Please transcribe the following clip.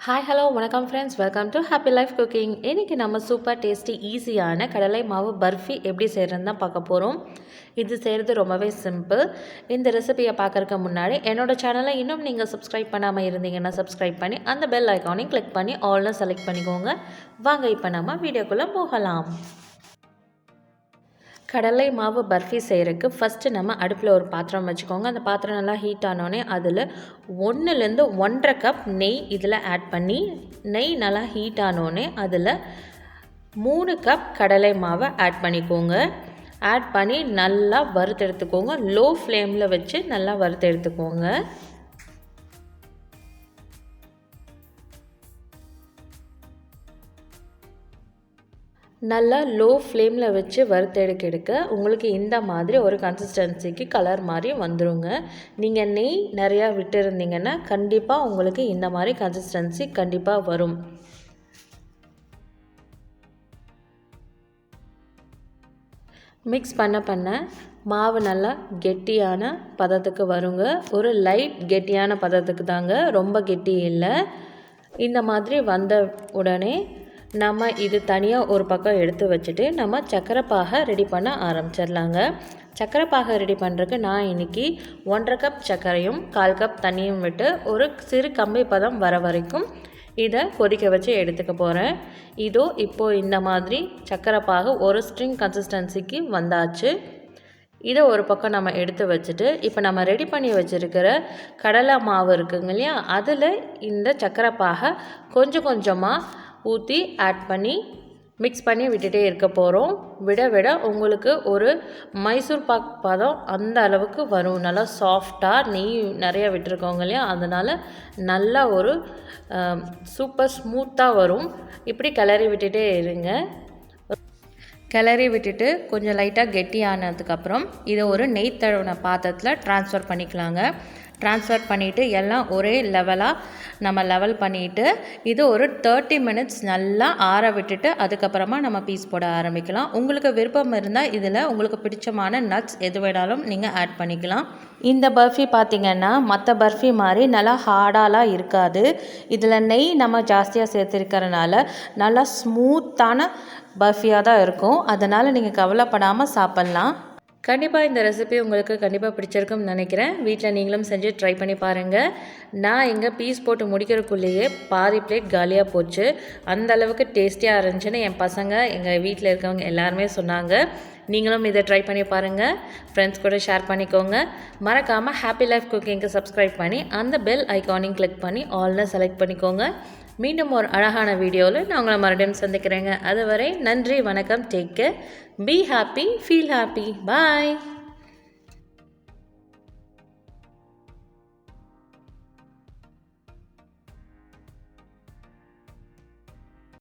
Hi hello வணக்கம் friends, welcome to happy life cooking. இன்றைக்கி நம்ம சூப்பர் டேஸ்டி ஈஸியான கடலை மாவு பர்ஃபி எப்படி செய்கிறதுன்னு தான் பார்க்க போகிறோம். இது செய்கிறது ரொம்பவே சிம்பிள். இந்த ரெசிபியை பார்க்குறதுக்கு முன்னாடி என்னோடய சேனலை இன்னும் நீங்கள் சப்ஸ்கிரைப் பண்ணாமல் இருந்தீங்கன்னா சப்ஸ்கிரைப் பண்ணி அந்த பெல் ஐக்கானையும் கிளிக் பண்ணி ஆல்னு செலக்ட் பண்ணிக்கோங்க. வாங்க இப்போ நம்ம வீடியோக்குள்ளே போகலாம். கடலை மாவு பர்ஃபி செய்கிறதுக்கு ஃபஸ்ட்டு நம்ம அடுப்பில் ஒரு பாத்திரம் வச்சுக்கோங்க. அந்த பாத்திரம் நல்லா ஹீட் ஆனோடனே அதில் 1லேருந்து 1.5 கப் நெய் இதில் ஆட் பண்ணி, நெய் நல்லா ஹீட் ஆனோடனே அதில் 3 கப் கடலை மாவை ஆட் பண்ணிக்கோங்க. ஆட் பண்ணி நல்லா வறுத்து எடுத்துக்கோங்க. லோ ஃப்ளேமில் வச்சு நல்லா வறுத்து எடுத்துக்கோங்க. நல்லா லோ ஃப்ளேமில் வச்சு வறுத்து எடுக்க உங்களுக்கு இந்த மாதிரி ஒரு கன்சிஸ்டன்சிக்கு கலர் மாதிரி வந்துடுங்க. நீங்கள் நெய் நிறையா விட்டுருந்தீங்கன்னா கண்டிப்பாக உங்களுக்கு இந்த மாதிரி கன்சிஸ்டன்சி கண்டிப்பாக வரும். மிக்ஸ் பண்ண மாவு நல்லா கெட்டியான பதத்துக்கு வருங்க. ஒரு லைட் கெட்டியான பதத்துக்கு தாங்க, ரொம்ப கெட்டி இல்லை. இந்த மாதிரி வந்த உடனே நம்ம இது தனியாக ஒரு பக்கம் எடுத்து வச்சுட்டு நம்ம சர்க்கரை பாகை ரெடி பண்ண ஆரம்பிச்சிடலாங்க. சர்க்கரை பாகை ரெடி பண்ணுறதுக்கு நான் இன்றைக்கி 1.5 கப் சர்க்கரையும் 1/4 கப் தண்ணியும் விட்டு ஒரு சிறு கம்பி பதம் வர வரைக்கும் இதை கொதிக்க வச்சு எடுத்துக்க போகிறேன். இப்போது இந்த மாதிரி சர்க்கரை பாகு ஒரு ஸ்ட்ரிங் கன்சிஸ்டன்சிக்கு வந்தாச்சு. இதை ஒரு பக்கம் நம்ம எடுத்து வச்சுட்டு இப்போ நம்ம ரெடி பண்ணி வச்சுருக்கிற கடலை மாவு இருக்குங்க இல்லையா, அதில் இந்த சர்க்கரை பாகை கொஞ்சம் கொஞ்சமாக ஊற்றி ஆட் பண்ணி மிக்ஸ் பண்ணி விட்டுட்டே இருக்க போகிறோம். விட உங்களுக்கு ஒரு மைசூர் பாக் பதம் அந்த அளவுக்கு வரும். நல்லா சாஃப்டாக நெய் நிறையா விட்டுருக்கோங்க இல்லையா, அதனால் நல்லா ஒரு சூப்பர் ஸ்மூத்தாக வரும். இப்படி கிளறி விட்டுட்டே இருங்க. கிளறி விட்டுட்டு கொஞ்சம் லைட்டாக கெட்டி ஆனதுக்கப்புறம் இதை ஒரு நெய் தடவின பாத்திரத்தில் ட்ரான்ஸ்ஃபர் பண்ணிக்கலாங்க. ட்ரான்ஸ்ஃபர் பண்ணிவிட்டு எல்லாம் ஒரே லெவலாக நம்ம லெவல் பண்ணிவிட்டு இது ஒரு 30 மினிட்ஸ் நல்லா ஆற விட்டுட்டு அதுக்கப்புறமா நம்ம பீஸ் போட ஆரம்பிக்கலாம். உங்களுக்கு விருப்பம் இருந்தால் இதில் உங்களுக்கு பிடிச்சமான நட்ஸ் எது வேணாலும் நீங்கள் ஆட் பண்ணிக்கலாம். இந்த பர்ஃபி பார்த்திங்கன்னா மற்ற பர்ஃபி மாதிரி நல்லா ஹார்டாலாம் இருக்காது. இதில் நெய் நம்ம ஜாஸ்தியாக சேர்த்துருக்கிறதுனால நல்லா ஸ்மூத்தான பர்ஃபியாக தான் இருக்கும். அதனால் நீங்கள் கவலைப்படாமல் சாப்பிட்லாம். கண்டிப்பாக இந்த ரெசிபி உங்களுக்கு கண்டிப்பாக பிடிச்சிருக்கும்னு நினைக்கிறேன். வீட்டில் நீங்களும் செஞ்சு ட்ரை பண்ணி பாருங்கள். நான் எங்கள் பீஸ் போட்டு முடிக்கிறதுக்குள்ளேயே பாதி பிளேட் காலியாக போச்சு. அந்த அளவுக்கு டேஸ்டியாக இருந்துச்சுன்னு என் பசங்க, எங்கள் வீட்டில் இருக்கவங்க எல்லாருமே சொன்னாங்க. நீங்களும் இதை ட்ரை பண்ணி பாருங்கள். ஃப்ரெண்ட்ஸ் கூட ஷேர் பண்ணிக்கோங்க. மறக்காமல் ஹாப்பி லைஃப் குக்கிங்க்கு சப்ஸ்கிரைப் பண்ணி அந்த பெல் ஐக்கானையும் கிளிக் பண்ணி ஆல்னு செலக்ட் பண்ணிக்கோங்க. மீண்டும் ஒரு அழகான வீடியோவில் நான் உங்களை மறுபடியும் சந்திக்கிறேங்க. அதுவரை நன்றி, வணக்கம், take care, be happy, feel happy, bye.